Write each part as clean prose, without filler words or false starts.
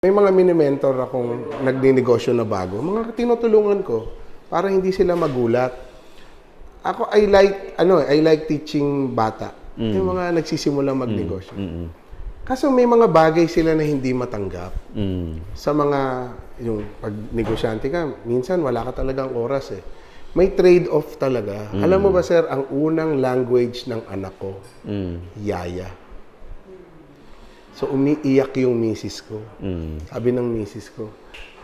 May mga mini-mentor akong nagninegosyo na bago, mga tinutulungan ko para hindi sila magulat. Ako, I like teaching bata. Yung mga nagsisimulang magnegosyo. Kaso may mga bagay sila na hindi matanggap. Sa mga, yung pag negosyante ka, minsan wala ka talagang oras eh. May trade-off talaga. Alam mo ba sir, ang unang language ng anak ko, yaya. So, umiiyak yung misis ko. Sabi ng misis ko,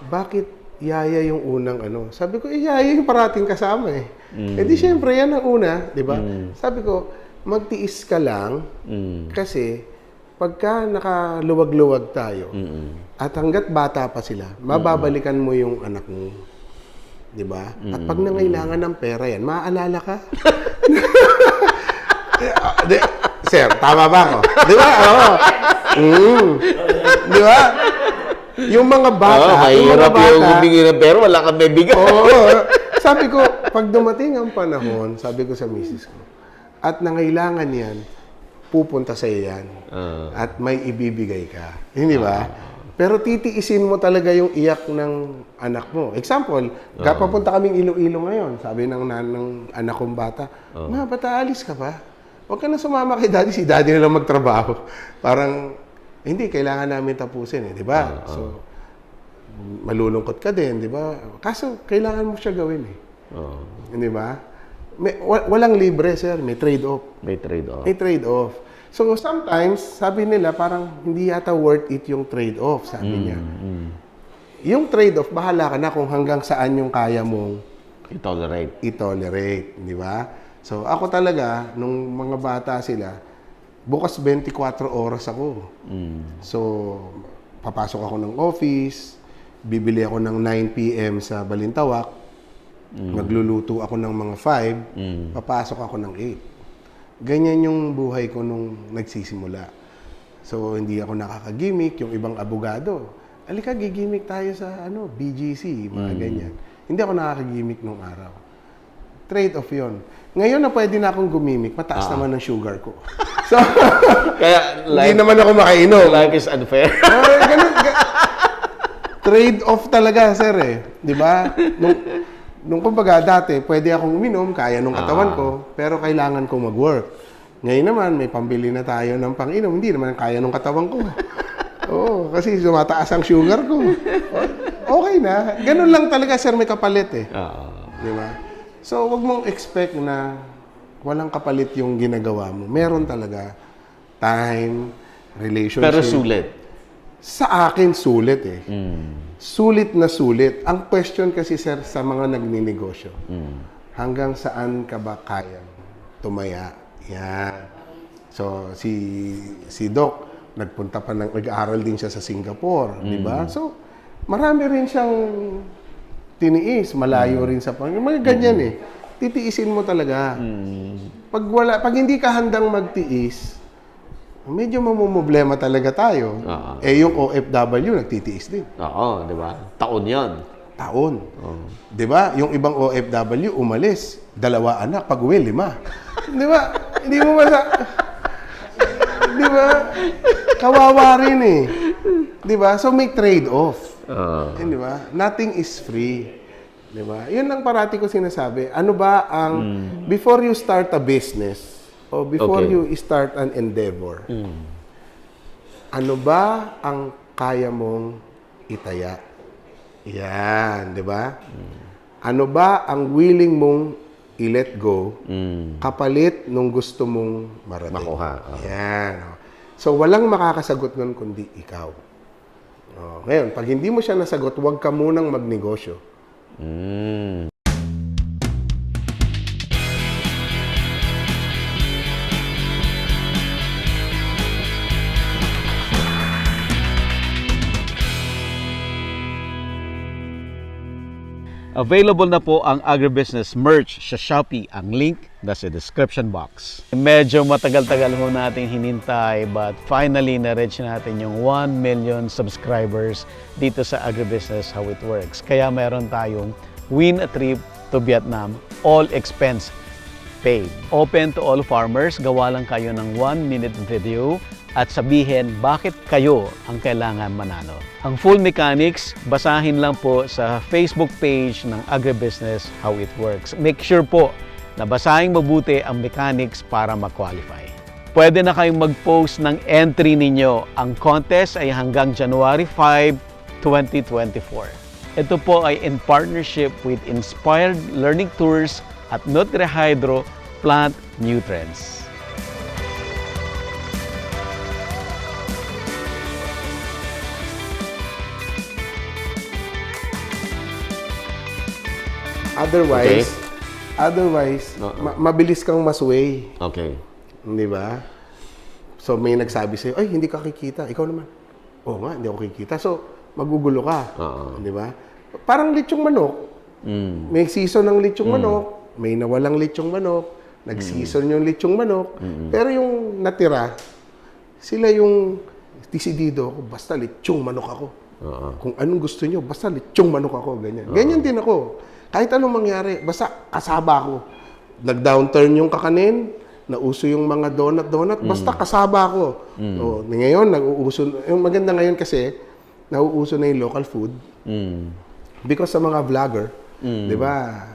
bakit yaya yung unang ano? Sabi ko, yaya yung parating kasama eh. Eh di syempre, yan ang una, di ba? Sabi ko, magtiis ka lang kasi pagka nakaluwag-luwag tayo at hanggat bata pa sila, mababalikan mo yung anak mo. Di ba? At pag nangailangan ng pera yan, maaalala ka? Sir, tama ba ako? Di ba? Oo. Di ba? Yung mga bata, mahirap yung humingi ng pera, wala kang may bigay. Oo. Sabi ko, pag dumating ang panahon, sabi ko sa misis ko, at nangailangan yan, pupunta sa yan. At may ibibigay ka. Hindi ba? Pero titiisin mo talaga yung iyak ng anak mo. Example, papunta kaming Iloilo ngayon. Sabi ng anak kong bata, ma, ba't aalis ka pa? Huwag ka na sumama kay daddy. Si daddy na lang magtrabaho. Parang, hindi, kailangan namin tapusin eh, di ba? So, malulungkot ka din, di ba? Kaso, kailangan mo siya gawin eh. Di ba? Walang libre, sir. May trade-off. May trade-off. May trade-off. So, sometimes, sabi nila, parang hindi yata worth it yung trade-off, sabi niya. Yung trade-off, bahala ka na kung hanggang saan yung kaya mong i-tolerate, di ba? So, ako talaga, nung mga bata sila, bukas 24 oras ako. So, papasok ako ng office, bibili ako ng 9 p.m. sa Balintawak, magluluto ako ng mga 5, papasok ako ng 8. Ganyan yung buhay ko nung nagsisimula. So, hindi ako nakakagimik, yung ibang abogado. Alika, gigimik tayo sa BGC, mga ganyan. Hindi ako nakakagimik nung araw. Trade-off yun. Ngayon na pwede na akong gumimik, mataas naman ng sugar ko. So, kaya, hindi naman ako makainom. Life is unfair. Trade-off talaga, sir eh. Di ba? Nung kumbaga dati, pwede akong uminom, kaya nung katawan ko, pero kailangan ko mag-work. Ngayon naman, may pambili na tayo ng pang-inom, hindi naman kaya nung katawan ko. Oo, kasi sumataas ang sugar ko. Okay na. Ganun lang talaga, sir, may kapalit eh. Di ba? So, wag mong expect na walang kapalit yung ginagawa mo. Meron talaga time, relationship. Pero sulit. Sa akin, sulit eh. Sulit na sulit. Ang question kasi, sir, sa mga nagninegosyo, hanggang saan ka ba kayang tumaya? Yan. So, si Doc, nagpunta pa nag-aaral din siya sa Singapore, di ba? So, marami rin siyang tiniis, malayo rin sa mga ganyan eh. Titiisin mo talaga. Pag hindi ka handang magtiis, medyo mamumblema talaga tayo. Eh yung OFW nagtitiis din. Oo, di ba? Taon 'yon. Taon. Di ba? Yung ibang OFW umalis, 2 anak, pag-uwi 5. Di ba? Hindi mo di ba? Kawawa rin eh. Di ba? So may trade-off. Di ba? Nothing is free. Di ba? Yun ang parati ko sinasabi. Ano ba ang, before you start a business, o before you start an endeavor, ano ba ang kaya mong itaya? Yan, di ba? Ano ba ang willing mong i-let go kapalit nung gusto mong marating? Makuha. Yan. So, walang makakasagot nun kundi ikaw. Ngayon, pag hindi mo siya nasagot, huwag ka munang magnegosyo. Available na po ang agribusiness merch sa Shopee. Ang link nasa description box. Medyo matagal-tagal ho natin hinintay but finally na-reach natin yung 1 million subscribers dito sa Agribusiness How It Works. Kaya meron tayong win a trip to Vietnam, all expense paid. Open to all farmers. Gawa lang kayo ng 1-minute video at sabihin bakit kayo ang kailangan manalo. Ang full mechanics, basahin lang po sa Facebook page ng Agribusiness How It Works. Make sure po na basahin mabuti ang mechanics para ma-qualify. Pwede na kayong mag-post ng entry ninyo. Ang contest ay hanggang January 5, 2024. Ito po ay in partnership with Inspired Learning Tours at NutriHydro Plant Nutrients. Otherwise, mabilis kang masway. Okay. Di ba? So, may nagsabi sa'yo, ay, hindi ka kikita. Ikaw naman. Oo nga, hindi ako kikita. So, magugulo ka. Di ba? Parang lechong manok. May season ng lechong manok. May nawalang lechong manok. Nag-season yung lechong manok. Pero yung natira, sila yung desidido ako, basta lechong manok ako. Kung anong gusto nyo, basta lechong manok ako. Ganyan. Ganyan din ako. Kahit anong mangyari, basta kasaba ako. Nag-downturn yung kakanin, nauso yung mga donut, basta kasaba ako. O, ngayon, yung maganda ngayon kasi, nauuso na yung local food. Because sa mga vlogger, di ba?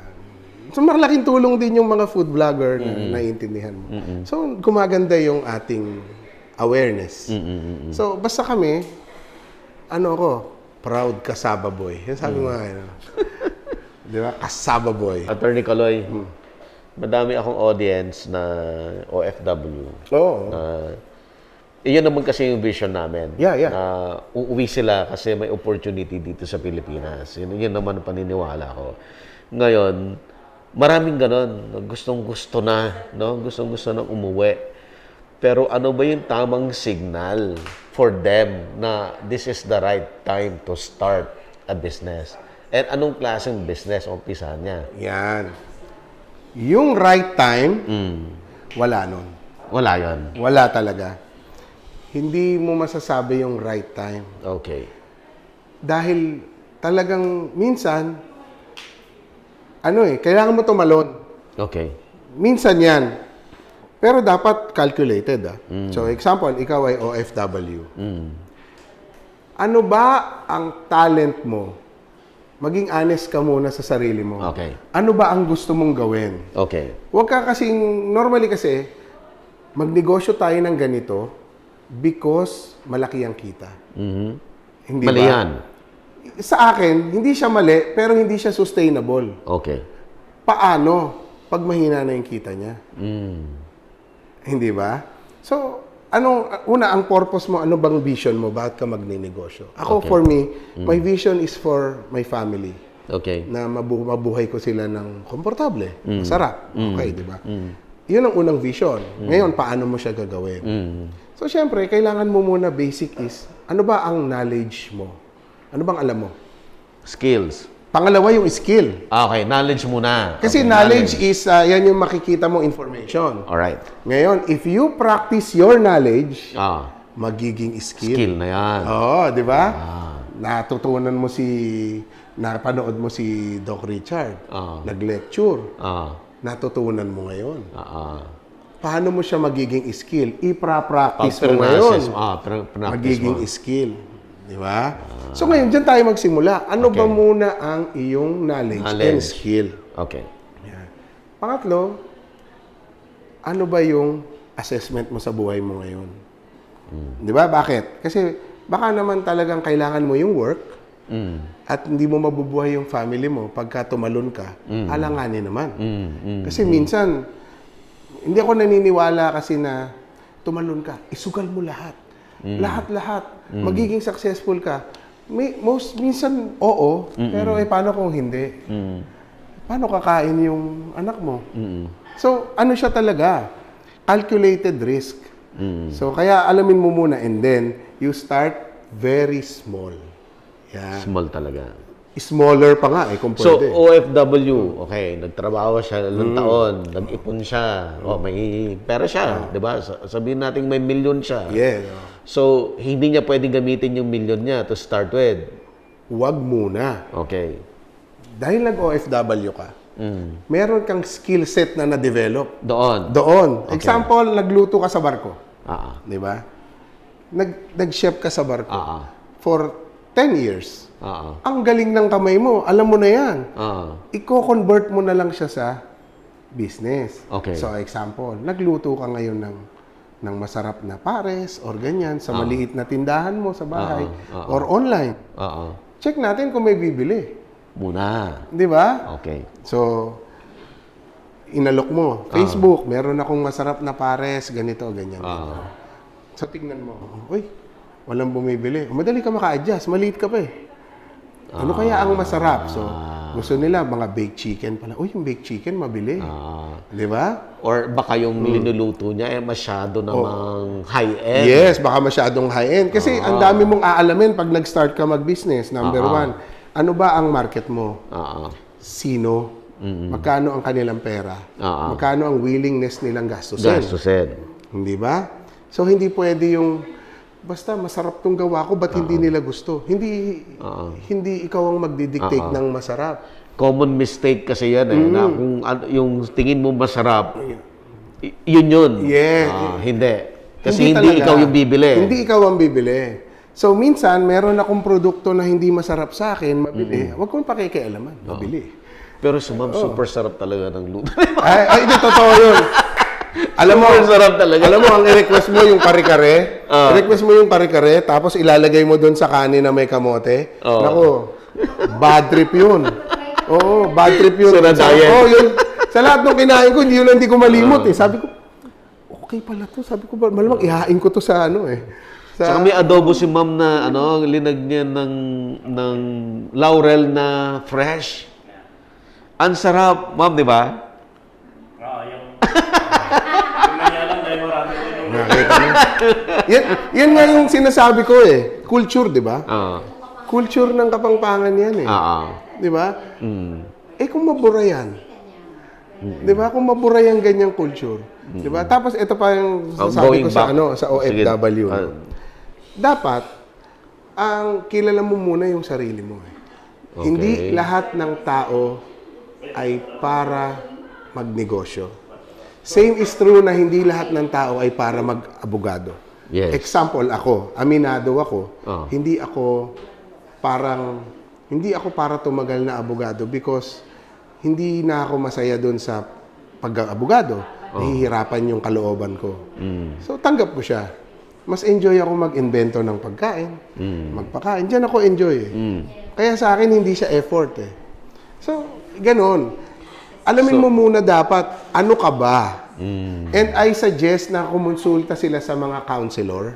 So, malaking tulong din yung mga food vlogger na naiintindihan mo. So, gumaganda yung ating awareness. So, basta kami, proud kasaba boy. Yan sabi mo nga, di ba? Kasaba boy. Attorney Kaloy, madami akong audience na OFW. Oo. Iyon naman kasi yung vision namin. Yeah. Na uuwi sila kasi may opportunity dito sa Pilipinas. Yun naman ang paniniwala ko. Ngayon, maraming ganon. Gustong-gusto na. No? Gustong-gusto na umuwi. Pero ano ba yung tamang signal for them na this is the right time to start a business? And anong klaseng business ang umpisa niya? Yan. Yung right time, wala nun. Wala yon. Wala talaga. Hindi mo masasabi yung right time. Okay. Dahil talagang minsan, kailangan mo tumalon. Okay. Minsan yan. Pero dapat calculated. So example, ikaw ay OFW. Ano ba ang talent mo? Maging honest ka muna sa sarili mo. Okay. Ano ba ang gusto mong gawin? Okay. Huwag ka kasing, normally kasi, magnegosyo tayo ng ganito because malaki ang kita. Hindi Mali ba? yan. Sa akin, hindi siya mali, pero hindi siya sustainable. Okay. Paano pag mahina na yung kita niya? Hindi ba? So, ang purpose mo, ano bang vision mo? Bakit ka magninegosyo? Ako, Okay. for me, my vision is for my family. Okay. Na mabuhay ko sila ng komportable, masarap. Okay, di ba? Yun ang unang vision. Ngayon, paano mo siya gagawin? So, syempre, kailangan mo muna basic is, ano ba ang knowledge mo? Ano bang alam mo? Skills. Pangalawa, yung skill. Okay, knowledge muna. Kasi Okay, knowledge is, yan yung makikita mong information. Alright. Ngayon, if you practice your knowledge, magiging Skill na yan. Oo, di ba? Natutunan mo napanood mo si Doc Richard. Nag-lecture. Natutunan mo ngayon. Paano mo siya magiging skill? Ipra-practice mo ngayon. Magiging skill. Di ba? So ngayon, dyan tayo magsimula. Ano ba muna ang iyong knowledge and skill? Okay. Yan. Pangatlo, ano ba yung assessment mo sa buhay mo ngayon? Di ba? Bakit? Kasi baka naman talagang kailangan mo yung work at hindi mo mabubuhay yung family mo pagka tumalon ka, alanganin naman. Kasi minsan, hindi ako naniniwala kasi na tumalon ka, isugal mo lahat. Lahat-lahat. Magiging successful ka. Minsan, oo. Pero paano kung hindi? Paano kakain yung anak mo? So, ano siya talaga? Calculated risk. So, kaya alamin mo muna and then, you start very small. Yan. Small talaga. Smaller pa nga kung So, pwede. OFW, okay, nagtrabaho siya ilang taon, nag-ipon siya, may pera siya, di ba? Sabihin natin may milyon siya. Yeah. So, hindi niya pwedeng gamitin yung milyon niya to start with. Huwag muna. Okay. Dahil nag-OFW ka, meron kang skill set na na-develop. Doon. Doon. Example, nagluto ka sa barko. Di ba? nag-chef ka sa barko Ah. for 10 years. Ah. Ang galing ng kamay mo, alam mo na yan. Ah. Iko-convert mo na lang siya sa business. Okay. So, example, nagluto ka ngayon ng masarap na pares or ganyan sa maliit na tindahan mo sa bahay or online. Ah. Check natin kung may bibili. Muna. Di ba? Okay. So, inalok mo. Facebook, meron akong masarap na pares, ganito, ganyan. So, tignan mo. Uy, walang bumibili. Madali ka maka-adjust. Maliit ka pa eh. Ano kaya ang masarap? So, gusto nila mga baked chicken pala. Uy, yung baked chicken, mabili. Di ba? Or baka yung linuluto niya masyado namang high-end. Yes, baka masyadong high-end. Kasi ang dami mong aalamin pag nag-start ka mag-business. Number one, ano ba ang market mo? Sino? Magkano ang kanilang pera? Magkano ang willingness nilang gastusin? Gastusin. Hindi ba? So, hindi pwede yung basta masarap tong gawa ko, ba't hindi nila gusto? Hindi ikaw ang magdidictate ng masarap. Common mistake kasi yan na kung yung tingin mo masarap, yun. Yeah. Hindi. Kasi hindi talaga. ikaw yung bibili. Hindi ikaw ang bibili. So, minsan, meron akong produkto na hindi masarap sa akin, mabili. Huwag kong pakikialaman, mabili. Pero super sarap talaga ng luto. Ay, hindi, totoo yun. Alam mo, Super sarap talaga. Alam mo, ang i-request mo yung kare-kare. I-request mo yung kare-kare, tapos ilalagay mo doon sa kanin na may kamote. Nako, bad trip yun. Oo, bad trip yun. Sa diet. Oo, yun. Sa lahat ng kinain ko, yun lang hindi ko malimot eh. Sabi ko, okay pala to. Sabi ko, malamang ihain ko to sa ano eh. Saka may adobo si ma'am na linagyan ng laurel na fresh. Ang sarap, ma'am, di ba? Nakita mo? Yan nga yung sinasabi ko eh. Culture, di ba? Culture ng Kapampangan yan eh. Di ba? Eh kung mabura yan. Di ba? Kung mabura yan ganyang culture. Di ba? Tapos ito pa yung sasabi ko sa sa OFW. Dapat ang kilala mo muna yung sarili mo eh. Okay. Hindi lahat ng tao ay para magnegosyo. Same is true na hindi lahat ng tao ay para mag-abogado. Yes. Example, ako, aminado ako, hindi ako para tumagal na abogado because hindi na ako masaya doon sa pag-abogado. Nahihirapan yung kalooban ko. So, tanggap ko siya. Mas enjoy ako mag-invento ng pagkain, magpakain. Diyan ako enjoy eh. Kaya sa akin, hindi siya effort eh. So, ganon. Alamin mo muna dapat, ano ka ba? And I suggest na kumonsulta sila sa mga counselor.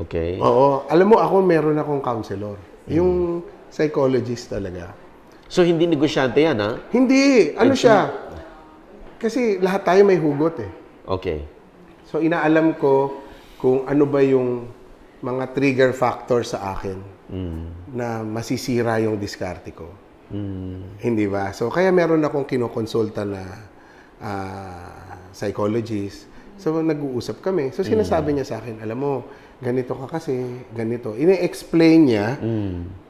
Okay. Oo. Alam mo, ako meron akong counselor. Yung psychologist talaga. So, hindi negosyante yan, ha? Hindi. Ano siya? Kasi lahat tayo may hugot eh. Okay. So, inaalam ko kung ano ba yung mga trigger factor sa akin na masisira yung diskarte ko. Hindi ba? So, kaya meron akong kinokonsulta na psychologist. So, nag-uusap kami. So, sinasabi niya sa akin, alam mo, ganito ka kasi, ganito. Ine-explain niya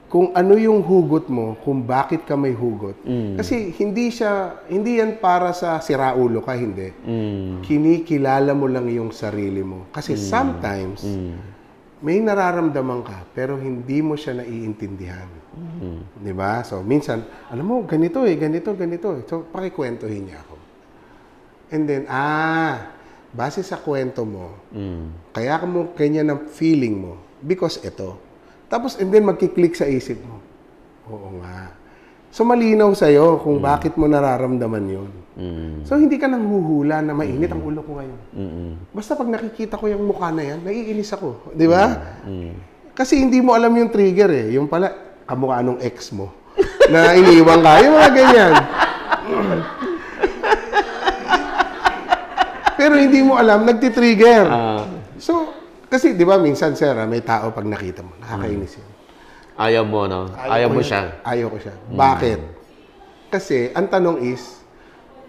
kung ano yung hugot mo, kung bakit ka may hugot. Kasi hindi yan para sa siraulo ka, hindi. Kinikilala mo lang yung sarili mo. Kasi sometimes, may nararamdaman ka, pero hindi mo siya naiintindihan. Di ba? So, minsan, alam mo, ganito eh. So, pakikwentuhin niya ako. And then, base sa kwento mo, kaya mo ganyan ang feeling mo, because ito. Tapos, and then, magkiklik sa isip mo. Oo nga. So, malinaw sa'yo kung bakit mo nararamdaman yun. So, hindi ka nang huhula na mainit ang ulo ko ngayon. Basta pag nakikita ko yung mukha na yan, naiinis ako. Di ba? Kasi hindi mo alam yung trigger eh. Yung pala, kamukha nung ex mo. Na iniwan ka. Yung mga ganyan. Pero hindi mo alam, nagtitrigger. So, kasi di ba minsan, sir, may tao pag nakita mo, nakakainis yun. Ayaw mo, no? Ayaw mo siya. Ayaw ko siya. Bakit? Kasi, ang tanong is,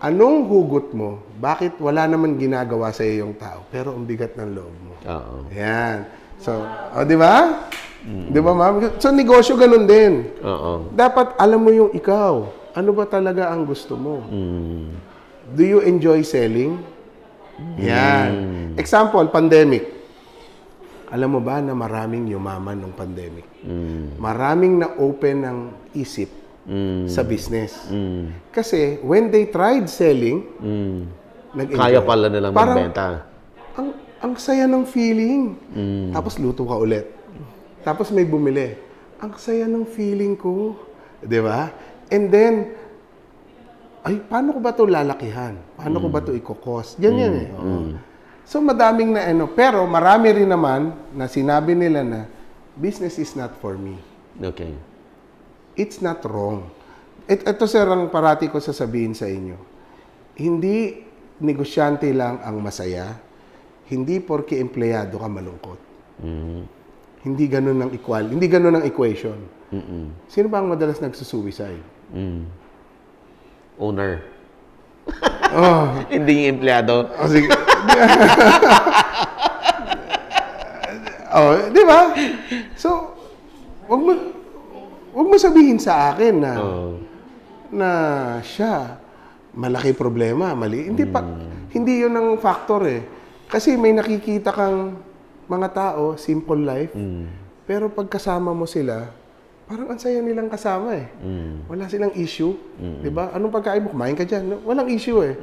anong hugot mo? Bakit wala naman ginagawa sa iyo yung tao, pero ang bigat ng loob mo? Oo. Yan. So, di ba? Di ba, ma'am? So, negosyo ganun din. Oo. Dapat alam mo yung ikaw. Ano ba talaga ang gusto mo? Do you enjoy selling? Yan. Example, pandemic. Alam mo ba na maraming yumaman ng pandemic? Maraming na-open ng isip sa business. Kasi when they tried selling, nag-enjoy. Kaya pala nilang Parang, magbenta. ang saya ng feeling. Tapos luto ka ulit. Tapos may bumili. Ang saya ng feeling ko. 'Di ba? And then, ay, paano ko ba ito lalakihan? Paano ko ba ito ikokos? Ganyan eh. Oo. So, madaming na pero marami rin naman na sinabi nila na business is not for me. Okay. It's not wrong. Ito sir, ang parati ko sasabihin sa inyo. Hindi negosyante lang ang masaya. Hindi porke empleyado ka malungkot. Hindi ganun ang hindi ganun ang equation. Sino ba ang madalas nagsusuicide? Owner. Oh, Hindi yung empleyado. sige. Di ba? So, wag mo sabihin sa akin na na siya malaki problema, mali. Hindi 'yun ang factor eh. Kasi may nakikita kang mga tao, simple life. Pero pag kasama mo sila, parang ang saya nilang kasama eh. Wala silang issue. 'Di ba? Anong pagkain mo? Kumain ka diyan. Walang issue eh.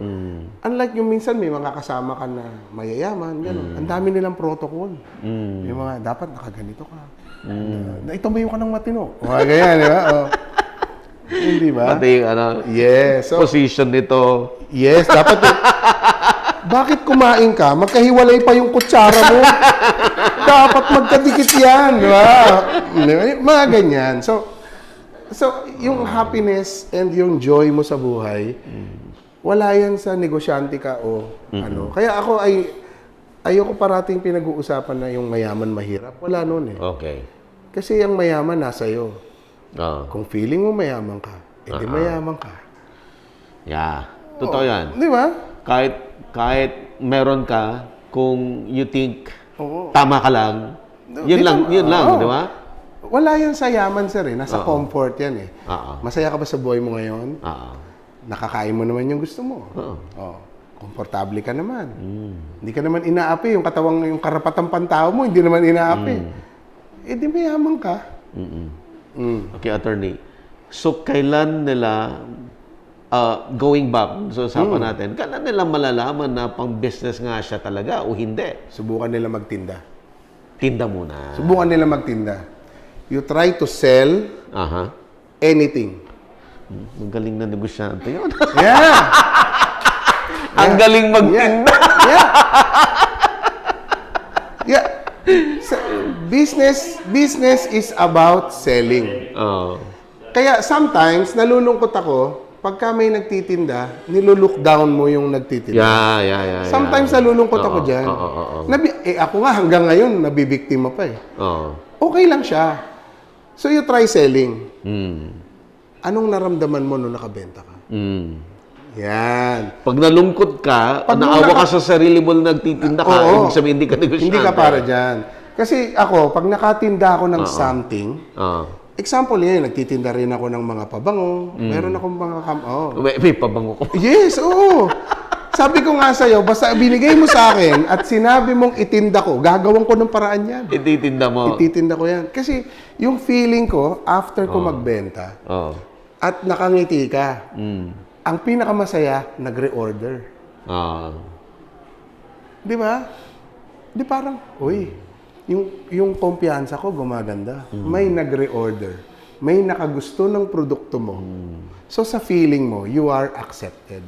Unlike yung minsan may mga kasama ka na mayayaman, gano'n. Ang dami nilang protocol. Yung mga, dapat nakaganito ka. Itumayo ka ng matino. Mga ganyan, di ba? Hindi ba? Pati yung Yes. So, position nito. yes, dapat bakit kumain ka? Magkahiwalay pa yung kutsara mo. Dapat magkadikit yan, di ba? Mga ganyan. So yung happiness and yung joy mo sa buhay, wala yan sa negosyante ka o ano. Kaya ako ayoko parating pinag-uusapan na yung mayaman mahirap. Wala nun eh. Okay. Kasi yung mayaman nasa iyo. Oh. Kung feeling mo mayaman ka, edi mayaman ka. Yeah. Totoo yan. Di ba? Kahit meron ka, kung you think Oo. tama ka lang, yun lang, di ba? Wala yan sa yaman, sir, eh. Nasa comfort yan, eh. Masaya ka ba sa buhay mo ngayon? Nakakain mo naman yung gusto mo. Komportable ka naman. Hindi ka naman inaapi. Yung katawang, yung karapatang pantao mo, hindi naman inaapi. Eh, di mayaman ka. Okay, attorney. So, kailan nila, going back sa usapan natin, kailan nila malalaman na pang-business nga siya talaga o hindi? Subukan nila magtinda. Tinda muna. Subukan nila magtinda. You try to sell anything. Ang galing na negosyante yun. Yeah. Ang galing magtinda. Yeah. Yeah. Business is about selling. Kaya sometimes, nalulungkot ako, pagka may nagtitinda, nilulook down mo yung nagtitinda. Yeah. Sometimes nalulungkot ako dyan. Ako nga hanggang ngayon, nabibiktima pa eh. Okay lang siya. So you try selling. Anong naramdaman mo nung nakabenta ka? Yan. Pag nalungkot ka, naawa ka sa sarili mo na nagtitinda ka, ibig sabihin hindi ka negosyante. Hindi ka para dyan. Kasi ako, pag nakatinda ako ng something, example yan, nagtitinda rin ako ng mga pabango, meron akong mga May pabango ko. Yes, oo. Sabi ko nga sa'yo, basta binigay mo sa akin at sinabi mong itinda ko, gagawin ko ng paraan yan. Ititinda mo. Ititinda ko yan. Kasi yung feeling ko, after ko magbenta, at nakangiti ka, ang pinakamasaya, nagre-order. Di ba? Di parang, yung kumpiyansa ko gumaganda. May nagre-order. May nakagusto ng produkto mo. So sa feeling mo, you are accepted.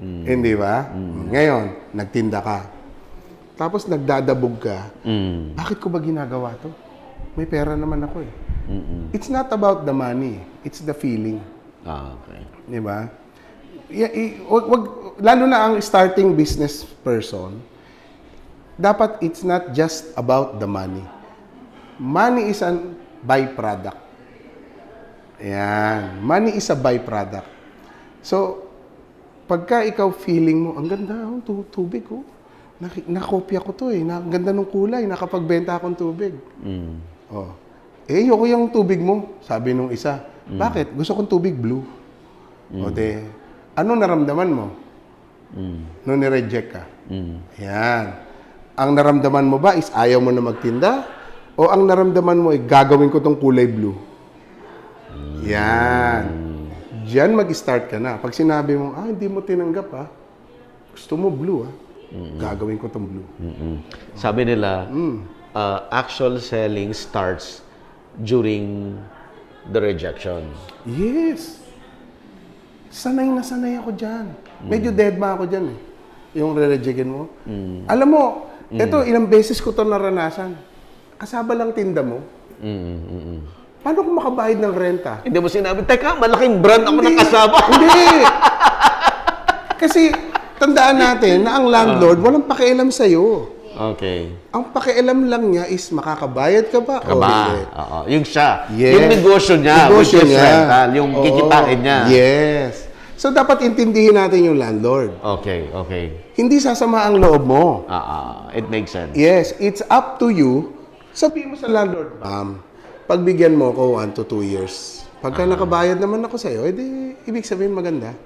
Hindi ba? Ngayon, nagtinda ka. Tapos nagdadabog ka. Bakit ko ba ginagawa to? May pera naman ako eh. It's not about the money. It's the feeling. Okay. Di ba? Lalo na ang starting business person, dapat it's not just about the money. Money is a byproduct. Ayan. Money is a byproduct. So, pagka ikaw feeling mo, ang ganda, tubig ko. Nakopya ko to eh. Ang ganda ng kulay. Nakapagbenta akong tubig. Ayoko yung tubig mo. Sabi nung isa. Bakit? Gusto kong tubig blue. Ano naramdaman mo? Nung nireject ka? Yan. Ang naramdaman mo ba is ayaw mo na magtinda? O ang naramdaman mo ay gagawin ko tong kulay blue? Yan. Diyan mag-start ka na. Pag sinabi mo, hindi mo tinanggap gusto mo blue gagawin ko tong blue. Sabi nila, actual selling starts during the rejection. Yes. Sanay na sanay ako dyan. Medyo deadma ako dyan yung re-rejectin mo. Alam mo, ito, ilang beses ko ito naranasan. Kasaba lang tinda mo. Paano kung makabayad ng renta? Hindi mo sinabi, teka, malaking brand ako nakasama. Hindi. Kasi, tandaan natin na ang landlord, walang pakialam sa'yo. Okay. Ang pakialam lang niya is makakabayad ka ba o hindi. Oo. Yung siya. Yes. Yung negosyo niya, which is rental. Yung Oo. kikitain niya. Yes. So, dapat intindihin natin yung landlord. Okay. Hindi sasama ang loob mo. It makes sense. Yes, it's up to you. Sabihin mo sa landlord, pagbigyan mo ko 1 to 2 years. Pagka nakabayad naman ako sa'yo, edi ibig sabihin maganda.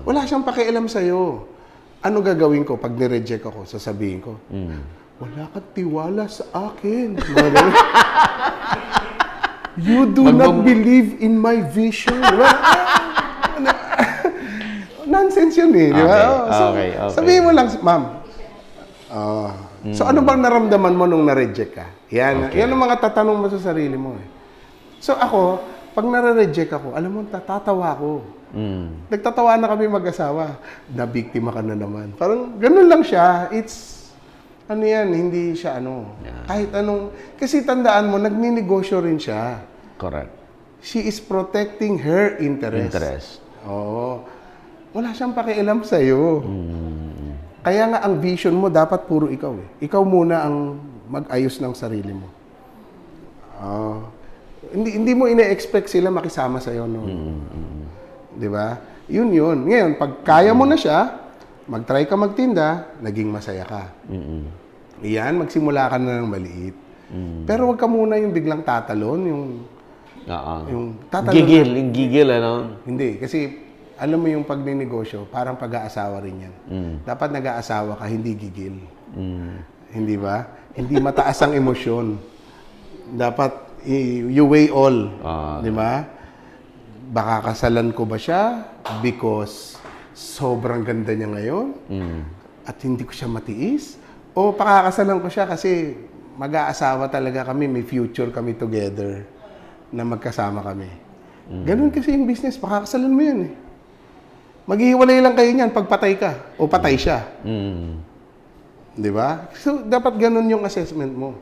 Wala siyang pakialam sa'yo. Ano gagawin ko pag nireject ako? Sasabihin ko, wala kang tiwala sa akin. Mga ganun. You do not believe in my vision. Nonsense yun di ba? Okay. Sabihin mo lang, ma'am, so ano bang naramdaman mo nung na-reject ka? Yan ang mga tatanong mo sa sarili mo So ako, pag nare-reject ako, alam mo, tatatawa ako. Nagtatawa na kami mag-asawa. Nabiktima ka na naman. Parang ganun lang siya. It's, hindi siya kahit anong, kasi tandaan mo, nagninegosyo rin siya. Correct. She is protecting her interest. Oo. Wala siyang pakialam sa'yo. Kaya nga ang vision mo dapat puro ikaw Ikaw muna ang mag-ayos ng sarili mo. Hindi mo ina-expect sila makisama sa'yo, no? Di ba? Yun. Ngayon, pag kaya mo na siya, mag-try ka magtinda, naging masaya ka. Iyan, magsimula ka na ng maliit. Pero wag ka muna yung biglang tatalon, yung tatalon. Gigil, Hindi, kasi alam mo yung pagninegosyo, parang pag-aasawa rin yan. Dapat nag-aasawa ka, hindi gigil. Hindi ba? Hindi mataas ang emosyon. Dapat you weigh all. Di ba? Baka kasalan ko ba siya because sobrang ganda niya ngayon at hindi ko siya matiis? O pakakasalan ko siya kasi mag-aasawa talaga kami, may future kami together na magkasama kami. Ganun kasi yung business, pakakasalan mo yan Maghihiwalay lang kayo niyan pag patay ka o patay siya. Di ba? So, dapat ganun yung assessment mo.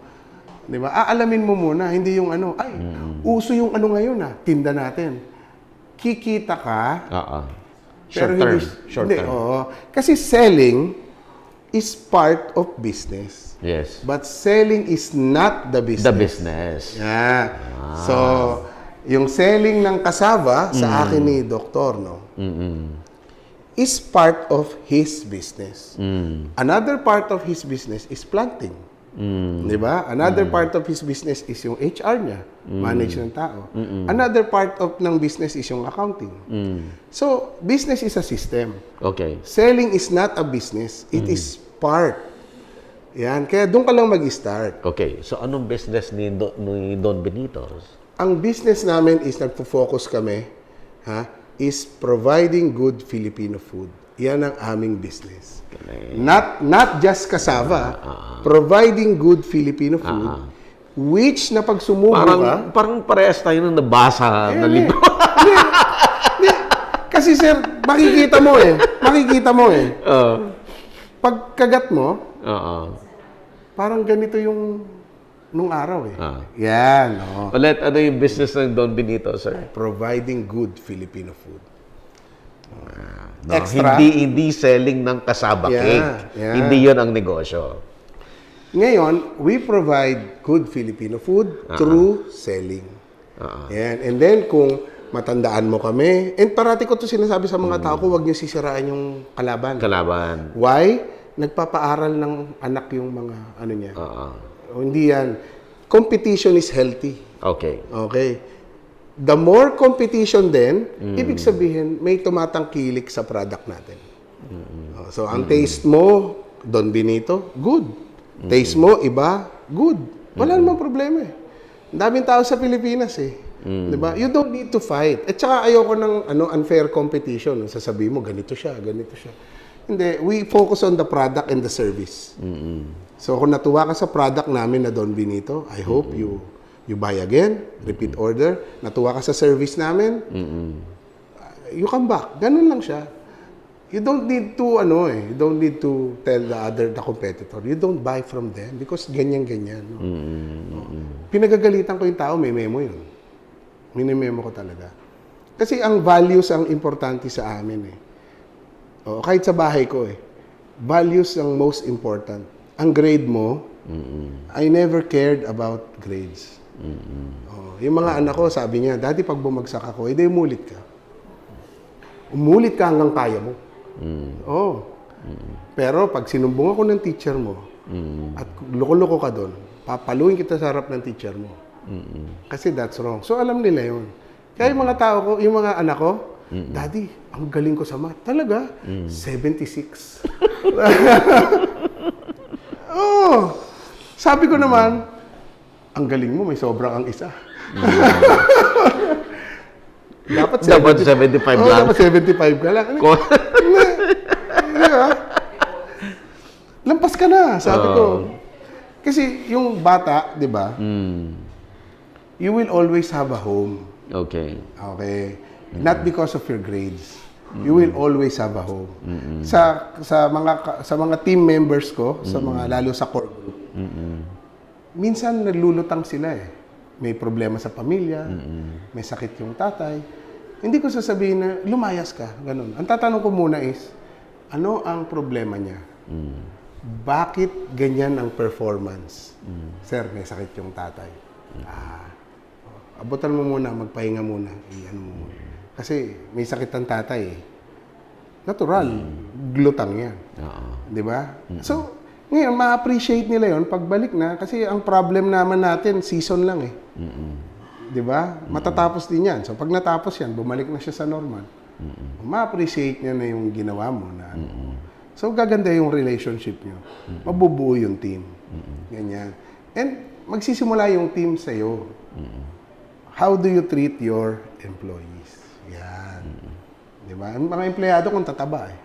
Di ba? Aalamin mo muna, hindi yung uso yung ngayon tinda natin. Kikita ka. Short term. Oo. Kasi selling is part of business. Yes. But selling is not the business. The business. Yeah. So, yung selling ng kasava sa akin ni Doktor, is part of his business. Another part of his business is planting. Di ba? Another part of his business is yung HR niya, manage ng tao. Another part of ng business is yung accounting. So, business is a system. Okay. Selling is not a business. It is part. Yan. Kaya doon ka lang mag-start. Okay. So, anong business ni Don Benito? Ang business namin is nagpo-focus kami, is providing good Filipino food. Yan ang aming business. Not just cassava, providing good Filipino food, which na pag sumubo ka... Parang parehas tayo nung nabasa na libro. Hindi. Kasi sir, makikita mo Pagkagat mo, parang ganito yung nung araw Yan. Ulit, ano yung business ng Don Benito, sir? Providing good Filipino food. No, Extra. Hindi selling ng kasaba cake. Yeah. Hindi yon ang negosyo. Ngayon, we provide good Filipino food through selling. Yan. And then, kung matandaan mo kami, and parati ko to sinasabi sa mga tao ko, huwag niyo sisiraan yung kalaban. Why? Nagpapaaral ng anak yung mga niya. Hindi yan. Competition is healthy. Okay. The more competition then, ibig sabihin, may tumatangkilik sa product natin. So, ang taste mo, Don Benito, good. Taste mo, iba, good. Wala namang problema eh. Ang daming tao sa Pilipinas eh. Diba? You don't need to fight. At saka ayoko ng unfair competition. Sasabihin mo, ganito siya, ganito siya. Hindi. We focus on the product and the service. So kung natuwa ka sa product namin na Don Benito, I hope you buy again, repeat order. Natuwa ka sa service namin, you come back. Ganun lang siya. You don't need to, you don't need to tell the competitor. You don't buy from them because ganyan-ganyan. No? Pinagagalitan ko yung tao, may memo yun. Minimemo ko talaga. Kasi ang values ang importante sa amin eh. Kahit sa bahay ko eh. Values ang most important. Ang grade mo, I never cared about grades. Yung mga anak ko, sabi niya, Daddy, pag bumagsak ako, edi umulit ka. Umulit ka hanggang kaya mo. Pero pag sinumbong ako ng teacher mo, at loko-loko ka doon, papaluin kita sa harap ng teacher mo. Kasi that's wrong. So alam nila yun. Kaya yung mga tao ko, yung mga anak ko, Daddy, ang galing ko sa math. Talaga? 76. Sabi ko naman, ang galing mo, may sobrang ang isa. Dapat 75 lang. Dapat 75 ka lang. Lampas ka na, sabi ko. Kasi yung bata, di ba? You will always have a home. Okay. Okay. Not because of your grades. You will always have a home. Sa mga team members ko, sa mga lalo sa core group. Minsan naglulutang sila eh. May problema sa pamilya, may sakit yung tatay. Hindi ko sasabihin na lumayas ka, ganun. Ang tatanong ko muna is, ano ang problema niya? Bakit ganyan ang performance? Sir, may sakit yung tatay. Abutan mo muna, magpahinga muna. Kasi may sakit ang tatay eh. Natural, glutang yan. Di ba? So, ngayon, ma-appreciate nila yon pagbalik na kasi ang problem naman natin, season lang eh. Di ba? Matatapos din yan. So, pag natapos yan, bumalik na siya sa normal. Ma-appreciate niya na yung ginawa mo. So, gaganda yung relationship niyo. Mabubuo yung team. Ganyan. And, magsisimula yung team sa'yo. How do you treat your employees? Yan. Di ba? Ang mga empleyado kung tataba eh.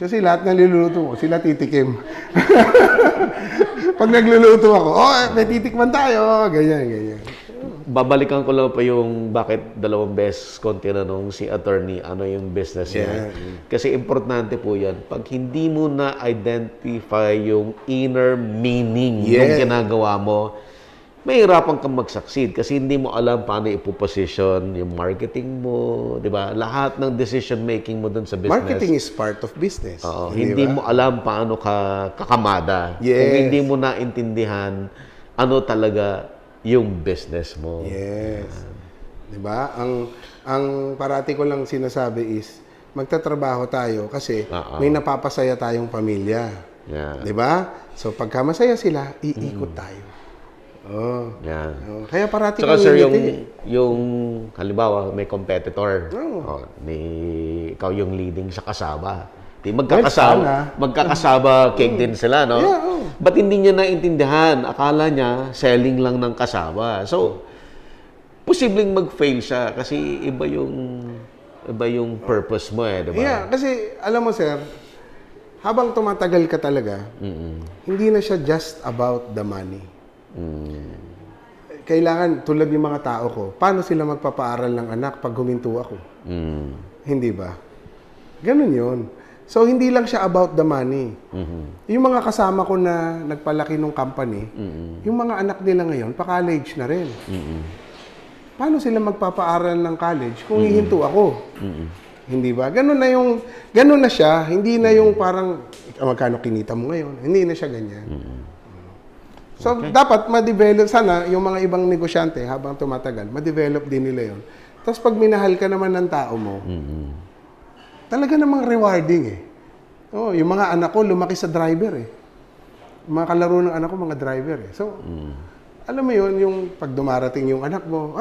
Kasi lahat ng niluluto ko, sila titikim. Pag nagluluto ako, may titikman tayo. Ganyan. Babalikan ko lang pa yung bakit 2 beses kong tinanong si attorney ano yung business niya. Kasi importante po yan. Pag hindi mo na-identify yung inner meaning ng ginagawa mo, mahirapan kang mag-succeed kasi hindi mo alam paano ipoposition yung marketing mo, di ba? Lahat ng decision making mo dun sa business. Marketing is part of business. Hindi mo alam paano ka kakamada. Kung hindi mo naintindihan ano talaga yung business mo. Yes. Di ba? Ang parati ko lang sinasabi is magtatrabaho tayo kasi may napapasaya tayong pamilya. Di ba? So pagka masaya sila, iikot tayo. Kaya parati saka kang sir, ngiti. yung halimbawa may competitor. Ikaw yung leading sa kasaba. Di magkakasaba cake din sila, no? Ba't hindi niya naintindihan? Akala niya selling lang ng kasaba. So, posibleng mag-fail siya kasi iba yung purpose mo eh, di ba? Yeah, kasi alam mo sir, habang tumatagal ka talaga, hindi na siya just about the money. Kailangan, tulad yung mga tao ko, paano sila magpapaaral ng anak pag huminto ako? Hindi ba? Ganun yun. So, hindi lang siya about the money. Yung mga kasama ko na nagpalaki ng company, yung mga anak nila ngayon, pa-college na rin. Paano sila magpapaaral ng college kung hihinto ako? Hindi ba? Ganun na siya. Hindi na yung parang, magkano kinita mo ngayon? Hindi na siya ganyan. So, dapat ma-develop, sana yung mga ibang negosyante habang tumatagal, ma-develop din nila yun. Tapos pag minahal ka naman ng tao mo, talaga namang rewarding eh. Yung mga anak ko, lumaki sa driver eh. Yung mga kalaro ng anak ko, mga driver eh. So, alam mo yun, yung pag dumarating yung anak mo,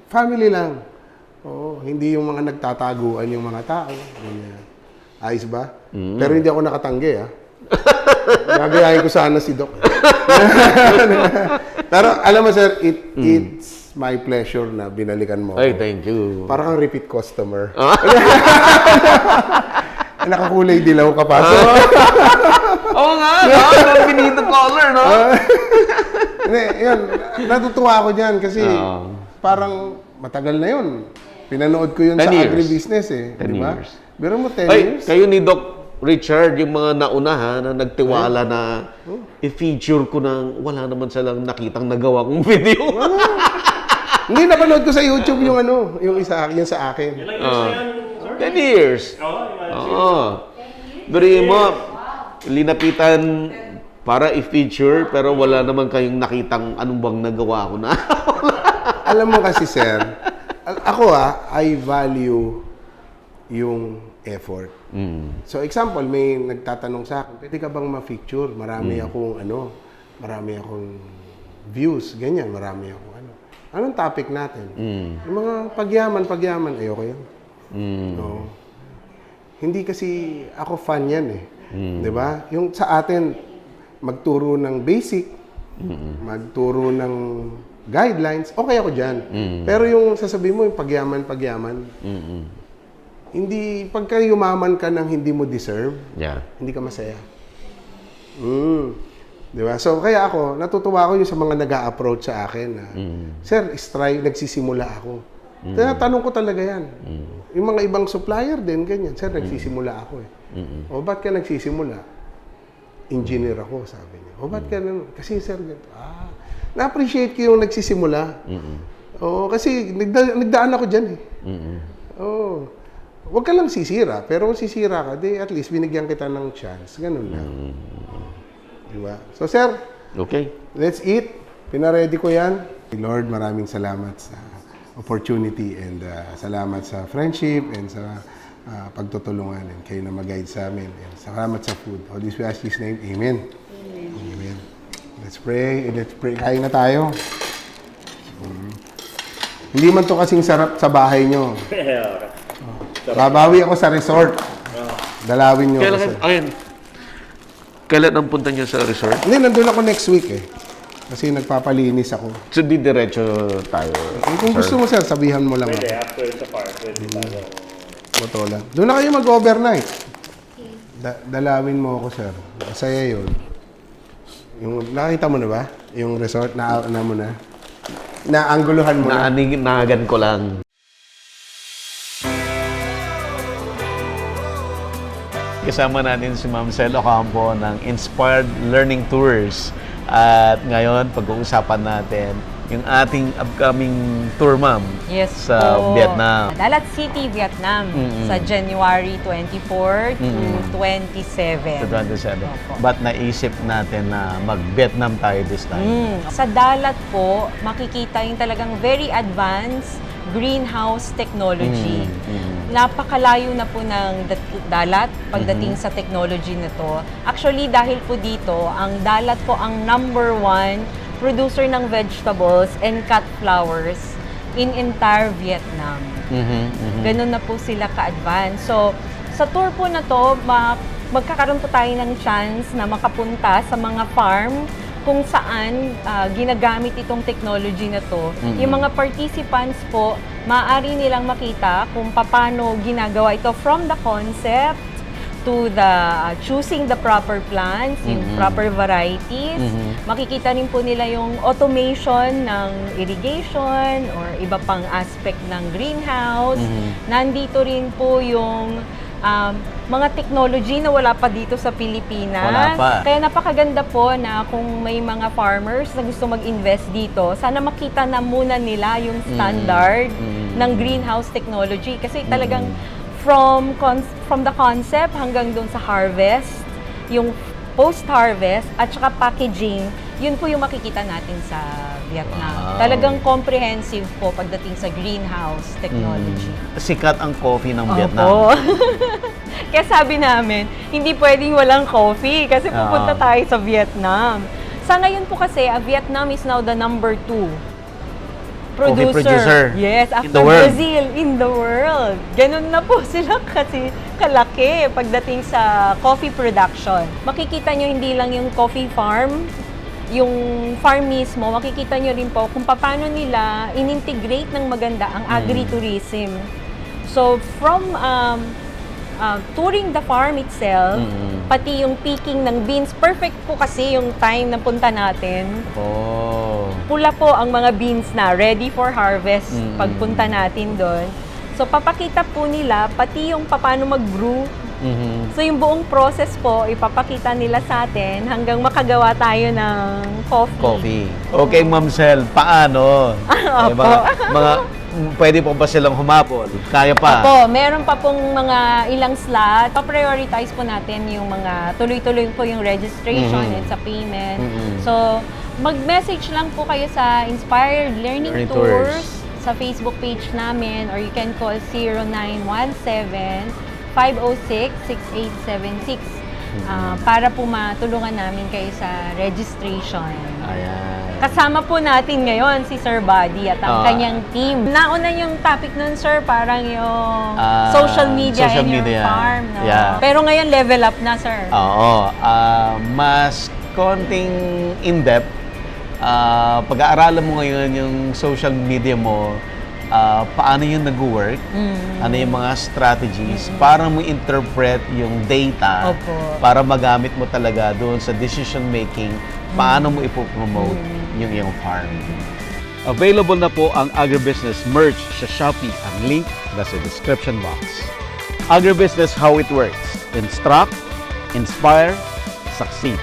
family lang. Hindi yung mga nagtataguan yung mga tao. Ayos ba? Pero hindi ako nakatanggi Gagayahin ko sana si Doc. Pero alam mo sir, it's my pleasure na binalikan mo. Ay, ako. thank you. Parang kang repeat customer. Nakakulay dilaw ka pa. Oo nga, no? Pinito color, no? Hindi, yun. Natutuwa ako dyan kasi Oo. parang matagal na yun. Pinanood ko yun 10 sa years. agribusiness eh. 10 Di ba? years. Pero mo 10 Ay, years. kayo ni Doc Richard, yung mga nauna ha, na nagtiwala na i-feature ko ng wala naman silang nakitang nagawa kong video. Hindi, napanood ko sa YouTube yung yung isa yung sa akin. 10 years. Oo. Beri mo, linapitan para i-feature pero wala naman kayong nakitang anong bang nagawa ko na. Alam mo kasi sir, ako I value yung effort. So example, may nagtatanong sa akin, pwede ka bang ma-feature? Marami akong views, ganyan, marami akong Anong topic natin? Yung mga pagyaman, ayoko yan. No. Hindi kasi ako fan yan eh. 'Di ba? Yung sa atin magturo ng basic, magturo ng guidelines, okay ako diyan. Pero yung sasabihin mo yung pagyaman, hindi pagka yumaman ka ng hindi mo deserve, Yeah. hindi ka masaya. Di ba? So, kaya ako, natutuwa ako yung sa mga nag-a-approach sa akin na, Sir, nagsisimula ako. Tinatanong ko talaga yan. Yung mga ibang supplier din, ganyan. Sir, nagsisimula ako eh. O, ba't ka nagsisimula? Engineer ako, sabi niya. O, ba't ka kasi sir, ganito. Na-appreciate ko yung nagsisimula. Oo, kasi nagdaan ako dyan eh. Oo. Huwag ka lang sisira, pero kung sisira ka, di at least binigyan kita ng chance. Ganun lang. Diba? So, sir, Okay. let's eat. Pinaready ko yan. Lord, maraming salamat sa opportunity and salamat sa friendship and sa pagtutulungan and kayo na mag-guide sa amin. And salamat sa food. All this we ask in His name. Amen. Amen. Let's pray. Let's pray. Kain na tayo. Hindi man to kasing sarap sa bahay nyo. Babawi ako sa resort. Dalawin nyo ako. Kailan ang punta niyo sa resort? Hindi, nandun ako next week eh. Kasi nagpapalinis ako. So, di diretso tayo. Kung gusto mo sir, sabihan mo lang ako. After sa park, pwede tayo. Botolan. Doon na kayo mag-overnight. Dalawin mo ako sir. Masaya yun. Yung, nakita mo na ba? Yung resort, na mo na? Naangguluhan mo na? Naanagan ko lang. Kasama natin si Ma'am Cel Ocampo ng Inspired Learning Tours. At ngayon, pag-uusapan natin yung ating upcoming tour, Ma'am, Yes sa po. Vietnam. Dalat City, Vietnam sa January 24 to 27. To 27. Opo. But naisip natin na mag-Vietnam tayo this time. Sa Dalat po, makikita yung talagang very advanced greenhouse technology. Napakalayo na po ng Dalat pagdating sa technology na to. Actually, dahil po dito, ang Dalat po ang #1 producer ng vegetables and cut flowers in entire Vietnam. Ganun na po sila ka-advance. So, sa tour po na to, magkakaroon po tayo ng chance na makapunta sa mga farm kung saan ginagamit itong technology na to. Yung mga participants po, maaari nilang makita kung paano ginagawa ito from the concept to the choosing the proper plants, yung proper varieties. Makikita rin po nila yung automation ng irrigation or iba pang aspect ng greenhouse. Nandito rin po yung mga technology na wala pa dito sa Pilipinas. Wala pa. Kaya napakaganda po na kung may mga farmers na gusto mag-invest dito, sana makita na muna nila yung standard ng greenhouse technology. Kasi talagang from the concept hanggang doon sa harvest, yung post-harvest at saka packaging, yun po yung makikita natin sa Vietnam. Wow. Talagang comprehensive po pagdating sa greenhouse technology. Sikat ang coffee ng Vietnam. Opo. Kaya sabi namin, hindi pwedeng walang coffee kasi pupunta tayo sa Vietnam. Sa ngayon po kasi, Vietnam is now the #2 coffee producer Yes, in after the world. Brazil, in the world. Ganun na po sila kasi kalaki pagdating sa coffee production. Makikita nyo hindi lang yung coffee farm, yung farm mismo, makikita nyo rin po kung paano nila in-integrate ng maganda ang agritourism. So, from touring the farm itself, pati yung picking ng beans, perfect po kasi yung time na punta natin. Oh. Pula po ang mga beans na ready for harvest pagpunta natin doon. So, papakita po nila pati yung paano mag-brew. So, yung buong process po, ipapakita nila sa atin hanggang makagawa tayo ng coffee. Okay, Ma'am Sel, paano? mga pwede po ba silang humapol? Kaya pa? Opo, meron pa pong mga ilang slot. Pa-prioritize po natin yung mga tuloy-tuloy po yung registration and sa payment. So, mag-message lang po kayo sa Inspired Learning Tours sa Facebook page namin, or you can call 0917-506-6876 para po matulungan namin kayo sa registration. Ayan. Kasama po natin ngayon si Sir Buddy at ang kanyang team. Nauna yung topic nun, sir, parang yung social media and your farm. No? Yeah. Pero ngayon, level up na, sir. Oo. Mas konting in-depth. Pag-aaralan mo ngayon yung social media mo, paano yung nag-work, ano yung mga strategies, para mo interpret yung data, para magamit mo talaga doon sa decision making, paano mo ipopromote yung iyong farm. Available na po ang agribusiness merch sa Shopee. Ang link nasa description box. Agribusiness, how it works. Instruct, inspire, succeed.